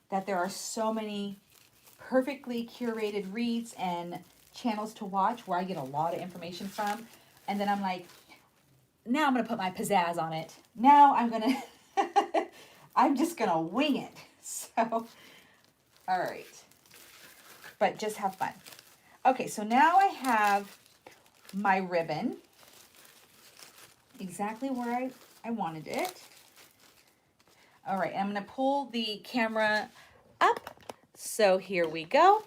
that there are so many perfectly curated wreaths and channels to watch where I get a lot of information from. And then I'm like, now I'm going to put my pizzazz on it. Now I'm going to, I'm just going to wing it. So, all right. But just have fun. Okay, so now I have my ribbon exactly where I wanted it. All right, I'm going to pull the camera up. So here we go.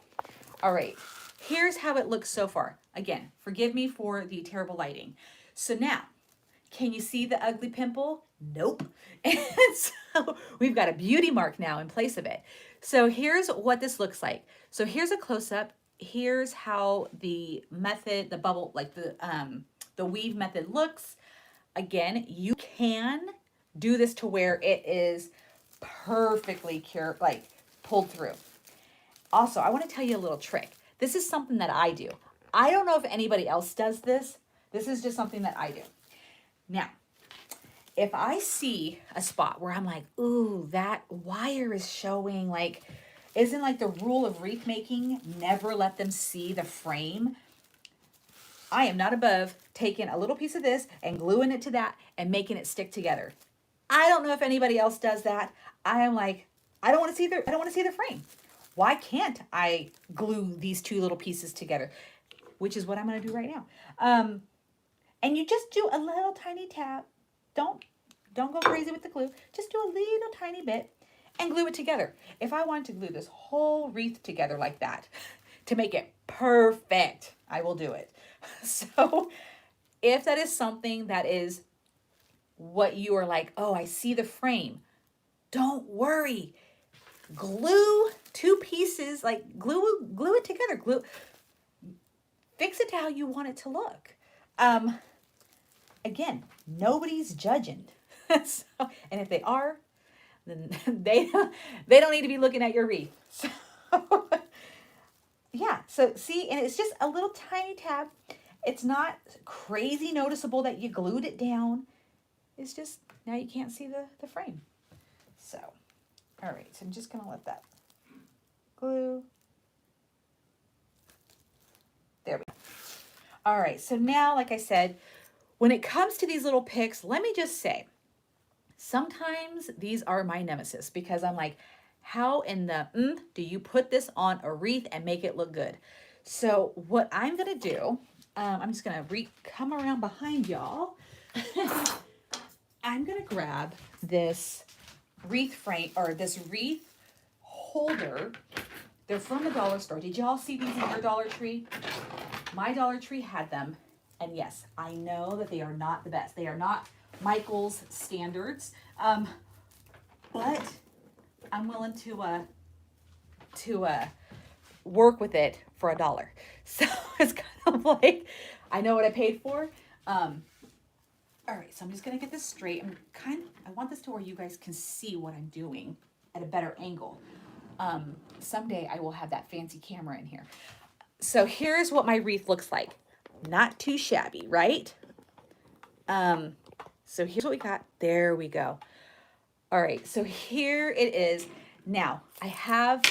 All right, here's how it looks so far. Again, forgive me for the terrible lighting. So now, can you see the ugly pimple? Nope. And so we've got a beauty mark now in place of it. So here's what this looks like. So here's a close-up. Here's how the method, the bubble, like the weave method looks. Again, you can do this to where it is perfectly cured, like pulled through. Also, I want to tell you a little trick. This is something that I do. I don't know if anybody else does this. This is just something that I do. Now, if I see a spot where I'm like, ooh, that wire is showing, like, isn't like the rule of wreath making, never let them see the frame. I am not above taking a little piece of this and gluing it to that and making it stick together. I don't know if anybody else does that. I am like, I don't want to see the frame. Why can't I glue these two little pieces together? Which is what I'm going to do right now. And you just do a little tiny tap. Don't go crazy with the glue. Just do a little tiny bit and glue it together. If I wanted to glue this whole wreath together like that to make it perfect, I will do it. So if that is something that is what you are like, oh, I see the frame, don't worry. Glue two pieces, like glue it together. Fix it to how you want it to look. Again, nobody's judging. So, and if they are, then they don't need to be looking at your wreath. So, yeah, so see, and it's just a little tiny tab. It's not crazy noticeable that you glued it down. It's just, now you can't see the frame. So, all right, so I'm just going to let that glue. There we go. All right, so now, like I said, when it comes to these little picks, let me just say, sometimes these are my nemesis because I'm like, how in the do you put this on a wreath and make it look good? So what I'm going to do, I'm just going to come around behind y'all. I'm going to grab this wreath frame or this wreath holder. They're from the dollar store. Did y'all see these in your Dollar Tree? My Dollar Tree had them. And yes, I know that they are not the best. They are not Michael's standards. But I'm willing to work with it for $1. So it's kind of like, I know what I paid for. All right, so I'm just gonna get this straight. I want this to where you guys can see what I'm doing at a better angle. Someday I will have that fancy camera in here. So here's what my wreath looks like. Not too shabby, right? So here's what we got. There we go. All right, so here it is. Now I have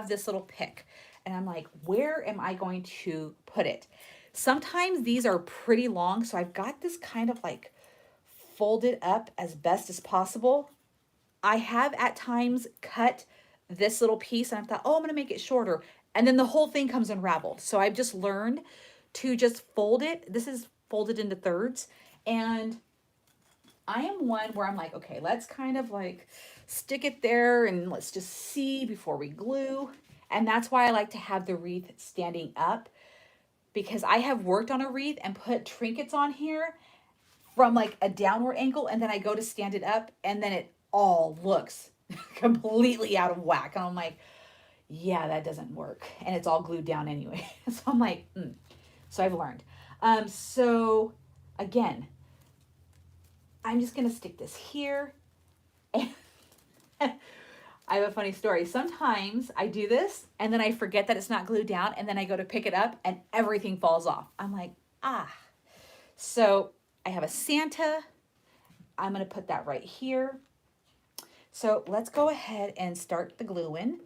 this little pick and I'm like, where am I going to put it? Sometimes these are pretty long, so I've got this kind of like folded up as best as possible. I have at times cut this little piece and I thought, oh, I'm gonna make it shorter. And then the whole thing comes unraveled. So I've just learned to just fold it. This is folded into thirds. And I am one where I'm like, okay, let's kind of like stick it there and let's just see before we glue. And that's why I like to have the wreath standing up, because I have worked on a wreath and put trinkets on here from like a downward angle, and then I go to stand it up and then it all looks completely out of whack. And I'm like, yeah, that doesn't work. And it's all glued down anyway. So I'm like, So I've learned. So again, I'm just going to stick this here. And I have a funny story. Sometimes I do this and then I forget that it's not glued down, and then I go to pick it up and everything falls off. I'm like, ah. So I have a Santa I'm going to put that right here. So let's go ahead and start the glue in.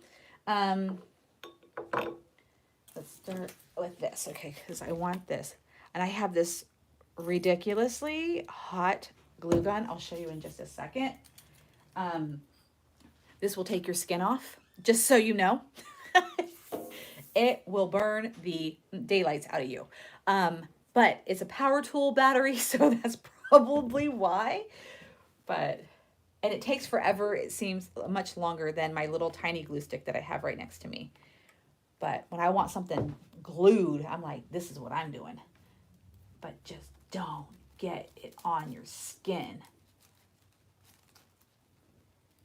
Let's start with this, okay, because I want this. And I have this ridiculously hot glue gun. I'll show you in just a second. This will take your skin off, just so you know. It will burn the daylights out of you. But it's a power tool battery, so that's probably why. But, and it takes forever. It seems much longer than my little tiny glue stick that I have right next to me. But when I want something glued, I'm like, this is what I'm doing. But just don't get it on your skin.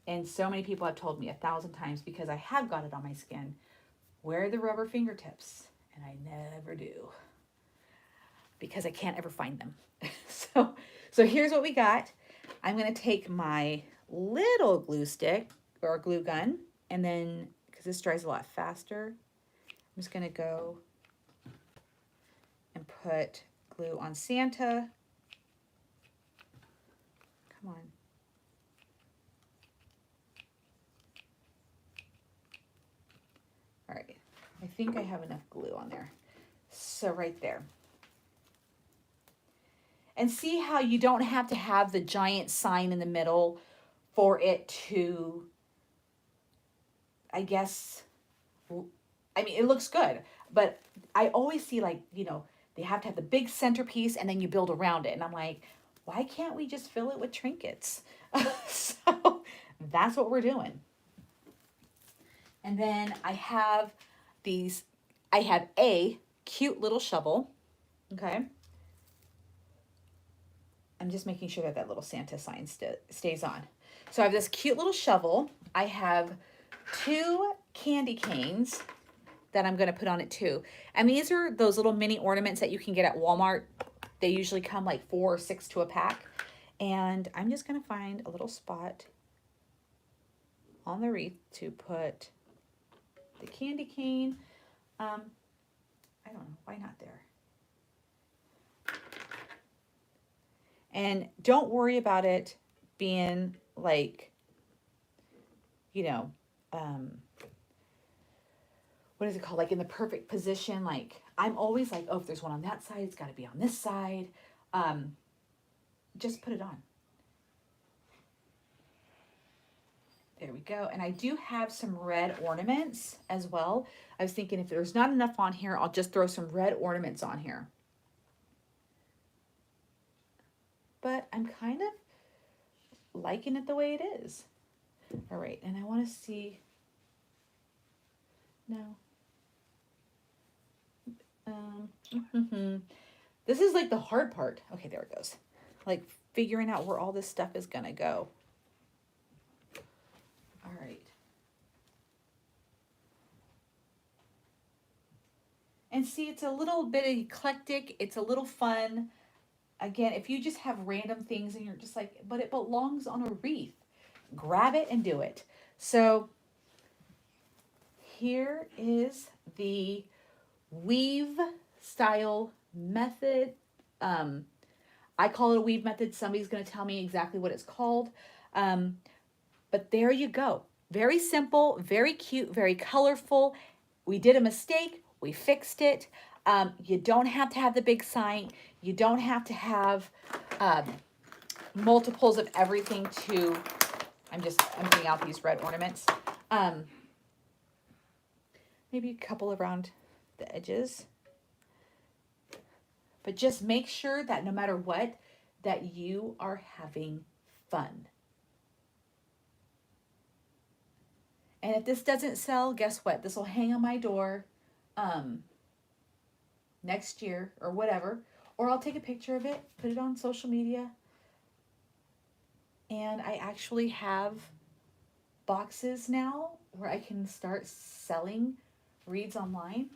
And so many people have told me 1,000 times, because I have got it on my skin, wear the rubber fingertips. And I never do, because I can't ever find them. So here's what we got. I'm going to take my little glue stick or glue gun, and then, because this dries a lot faster, I'm just going to go and put glue on Santa. Come on. All right. I think I have enough glue on there. So right there. And see how you don't have to have the giant sign in the middle for it to, I guess, I mean, it looks good, but I always see, like, you know, they have to have the big centerpiece and then you build around it. And I'm like, why can't we just fill it with trinkets? So that's what we're doing. And then I have these, I have a cute little shovel. Okay. I'm just making sure that that little Santa sign stays on. So I have this cute little shovel. I have 2 candy canes that I'm going to put on it too. And these are those little mini ornaments that you can get at Walmart. They usually come like 4 or 6 to a pack. And I'm just going to find a little spot on the wreath to put the candy cane. I don't know, why not there? And don't worry about it being like, you know, what is it called? Like in the perfect position. Like I'm always like, oh, if there's one on that side, it's got to be on this side. Just put it on. There we go. And I do have some red ornaments as well. I was thinking if there's not enough on here, I'll just throw some red ornaments on here. But I'm kind of liking it the way it is. All right, and I want to see, no. This is like the hard part. Okay, there it goes. Like figuring out where all this stuff is gonna go. All right. And see, it's a little bit eclectic. It's a little fun. Again, if you just have random things and you're just like, but it belongs on a wreath, grab it and do it. So here is the weave style method. I call it a weave method. Somebody's going to tell me exactly what it's called. But there you go. Very simple, very cute, very colorful. We did a mistake. We fixed it. You don't have to have the big sign. You don't have to have multiples of everything to, I'm just emptying out these red ornaments. Maybe a couple around the edges. But just make sure that no matter what, that you are having fun. And if this doesn't sell, guess what? This will hang on my door next year or whatever. Or I'll take a picture of it, put it on social media. And I actually have boxes now where I can start selling wreaths online.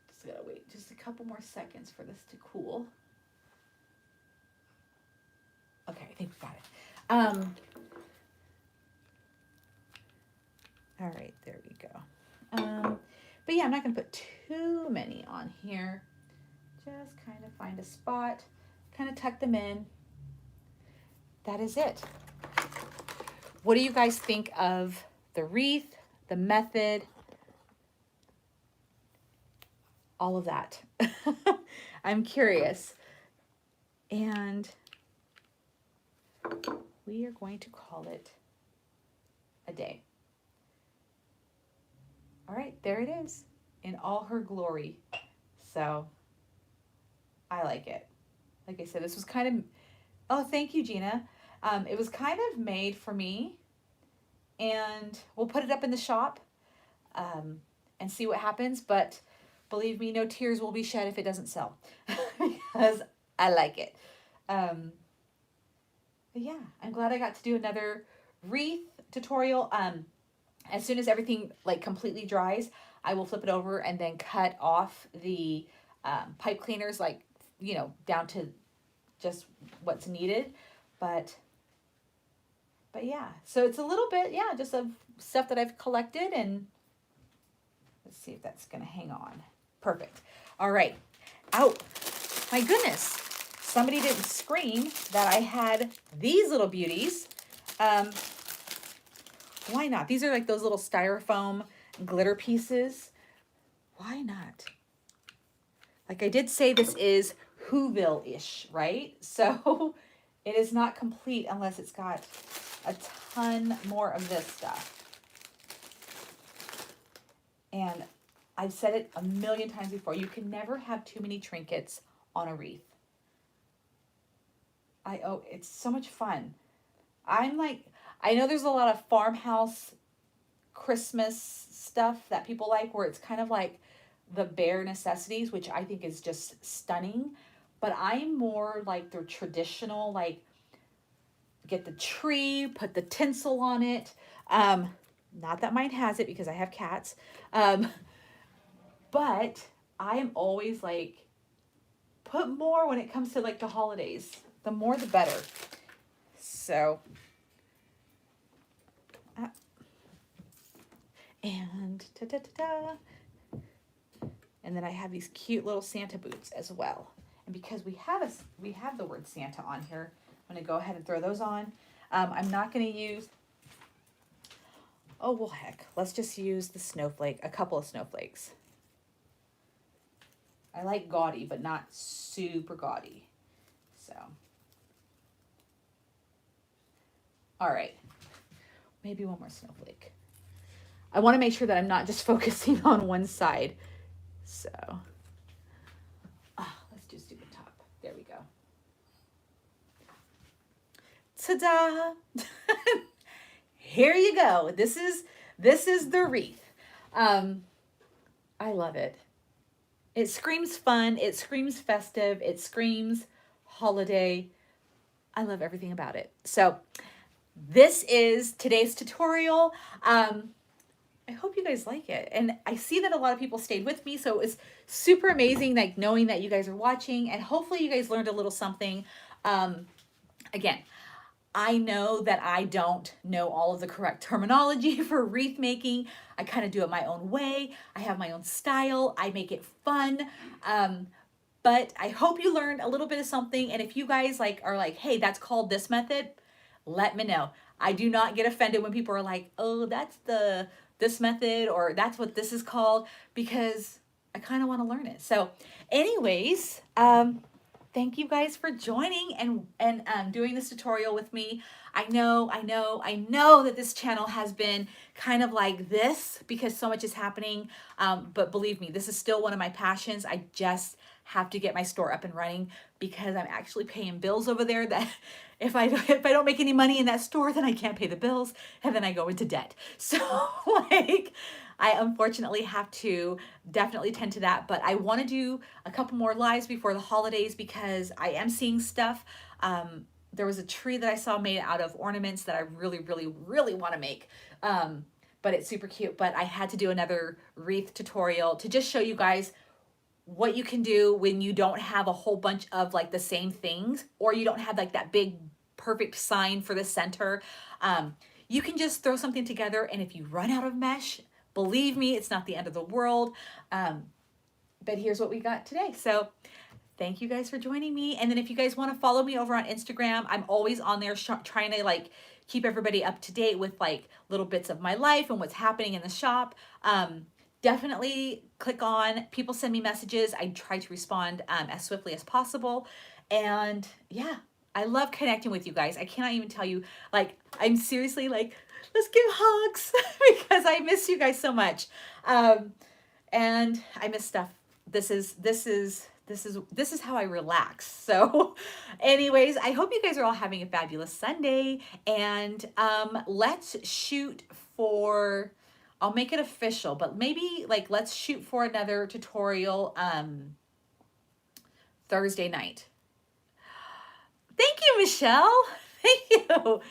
Just gotta wait just a couple more seconds for this to cool. Okay, I think we got it. All right, there we go. But yeah, I'm not gonna put too many on here. Just kind of find a spot, kind of tuck them in. that is it. What do you guys think of the wreath, the method, all of that? I'm curious. And we are going to call it a day. All right, there it is in all her glory. So I like it. Like I said, this was kind of, oh, thank you, Gina. It was kind of made for me, and we'll put it up in the shop and see what happens. But believe me, no tears will be shed if it doesn't sell because I like it. But yeah, I'm glad I got to do another wreath tutorial. As soon as everything like completely dries, I will flip it over and then cut off the pipe cleaners, like, you know, down to just what's needed. But yeah, so it's a little bit, yeah, just of stuff that I've collected, and let's see if that's gonna hang on. Perfect. All right. Oh, my goodness. Somebody didn't scream that I had these little beauties. Why not? These are like those little styrofoam glitter pieces. Why not? Like I did say, this is Whoville-ish, right? So it is not complete unless it's got a ton more of this stuff. And I've said it a million times before, you can never have too many trinkets on a wreath. It's so much fun. I'm like, I know there's a lot of farmhouse Christmas stuff that people like, where it's kind of like the bare necessities, which I think is just stunning. But I'm more like the traditional, like get the tree, put the tinsel on it. Not that mine has it because I have cats. But I am always like, put more when it comes to like the holidays. The more the better. So, and and then I have these cute little Santa boots as well. And because we have the word Santa on here, I'm gonna go ahead and throw those on. I'm not gonna use, oh well heck, let's just use the snowflake, a couple of snowflakes. I like gaudy, but not super gaudy. So, all right, maybe one more snowflake. I want to make sure that I'm not just focusing on one side. So, let's just do the top. There we go. Ta-da! Here you go. This is the wreath. I love it. It screams fun. It screams festive. It screams holiday. I love everything about it. So this is today's tutorial. I hope you guys like it. And I see that a lot of people stayed with me, so it's super amazing, like knowing that you guys are watching, and hopefully you guys learned a little something. Again, I know that I don't know all of the correct terminology for wreath making. I kind of do it my own way. I have my own style. I make it fun. But I hope you learned a little bit of something. And if you guys are like, hey, that's called this method, let me know. I do not get offended when people are like, oh, that's this method, or that's what this is called, because I kind of want to learn it. So anyways, thank you guys for joining and doing this tutorial with me. I know that this channel has been kind of like this because so much is happening. But believe me, this is still one of my passions. I just have to get my store up and running because I'm actually paying bills over there that if I don't make any money in that store, then I can't pay the bills and then I go into debt. So like, I unfortunately have to definitely tend to that, but I want to do a couple more lives before the holidays because I am seeing stuff. There was a tree that I saw made out of ornaments that I really, really, really want to make. But it's super cute, but I had to do another wreath tutorial to just show you guys what you can do when you don't have a whole bunch of like the same things, or you don't have like that big perfect sign for the center. You can just throw something together, and if you run out of mesh, believe me, it's not the end of the world. But here's what we got today. So thank you guys for joining me. And then if you guys want to follow me over on Instagram, I'm always on there trying to like keep everybody up to date with like little bits of my life and what's happening in the shop. Definitely click on, people send me messages. I try to respond as swiftly as possible. And yeah, I love connecting with you guys. I cannot even tell you, like, I'm seriously like, let's give hugs because I miss you guys so much. And I miss stuff. This is how I relax. So anyways, I hope you guys are all having a fabulous Sunday, and let's shoot for, I'll make it official, but maybe like let's shoot for another tutorial Thursday night. Thank you, Michelle. Thank you.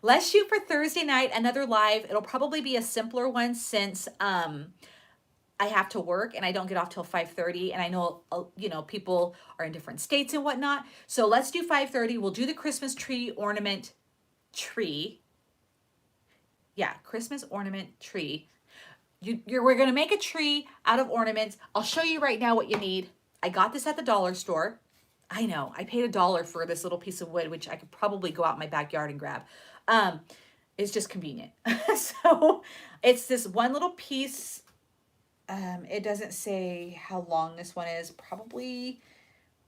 Let's shoot for Thursday night, another live. It'll probably be a simpler one since I have to work and I don't get off till 5:30, and I know, you know, people are in different states and whatnot. So let's do 5:30. We'll do the Christmas tree ornament tree. Yeah, Christmas ornament tree. We're going to make a tree out of ornaments. I'll show you right now what you need. I got this at the dollar store. I know, I paid $1 for this little piece of wood, which I could probably go out in my backyard and grab. It's just convenient. So it's this one little piece. It doesn't say how long this one is. Probably,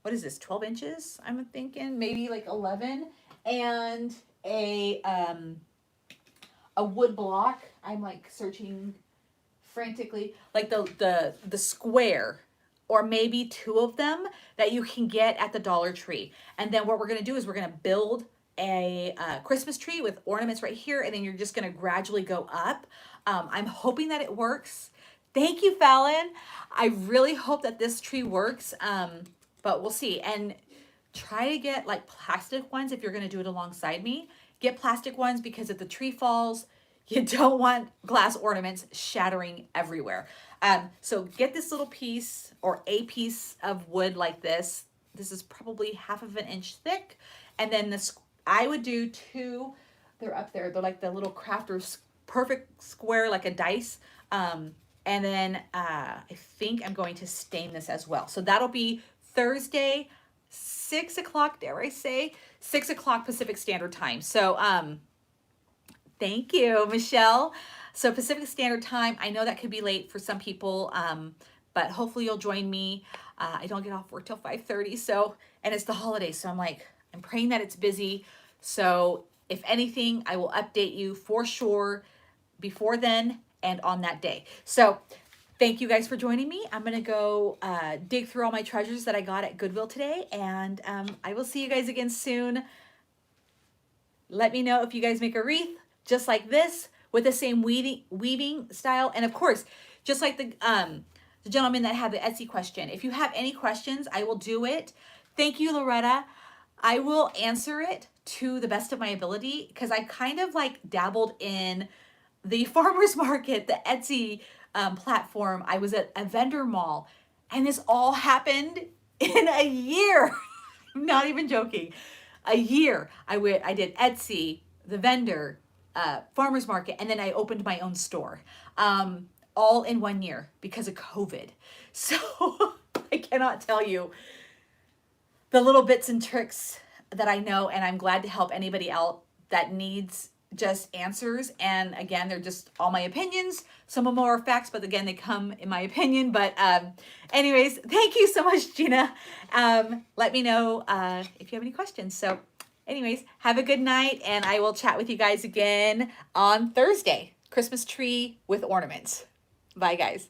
what is this, 12 inches? I'm thinking maybe like 11. And a wood block. I'm like searching frantically, like the square, or maybe two of them that you can get at the Dollar Tree. And then what we're gonna do is we're gonna build a Christmas tree with ornaments right here, and then you're just gonna gradually go up. I'm hoping that it works. Thank you, Fallon. I really hope that this tree works, but we'll see. And try to get like plastic ones if you're gonna do it alongside me. Get plastic ones, because if the tree falls, you don't want glass ornaments shattering everywhere. So get this little piece or a piece of wood like this. This is probably 1/2 inch thick. And then this, I would do two, they're up there. They're like the little crafters, perfect square, like a dice. And then I think I'm going to stain this as well. So that'll be Thursday, 6 o'clock, dare I say, 6 o'clock Pacific Standard Time. So thank you, Michelle. So Pacific Standard Time, I know that could be late for some people, but hopefully you'll join me. I don't get off work till 5:30, so, and it's the holidays, so I'm praying that it's busy. So if anything, I will update you for sure before then and on that day. So thank you guys for joining me. I'm gonna go dig through all my treasures that I got at Goodwill today, and I will see you guys again soon. Let me know if you guys make a wreath just like this with the same weaving style. And of course, just like the gentleman that had the Etsy question, if you have any questions, I will do it. Thank you, Loretta. I will answer it to the best of my ability, because I kind of like dabbled in the farmer's market, the Etsy platform. I was at a vendor mall, and this all happened in a year. I'm not even joking. A year. I did Etsy, the vendor, farmer's market, and then I opened my own store, all in 1 year because of COVID. So I cannot tell you the little bits and tricks that I know, and I'm glad to help anybody out that needs just answers. And again, they're just all my opinions. Some of them are facts, but again, they come in my opinion. But anyways, thank you so much, Gina. Let me know if you have any questions. So anyways, have a good night, and I will chat with you guys again on Thursday. Christmas tree with ornaments. Bye, guys.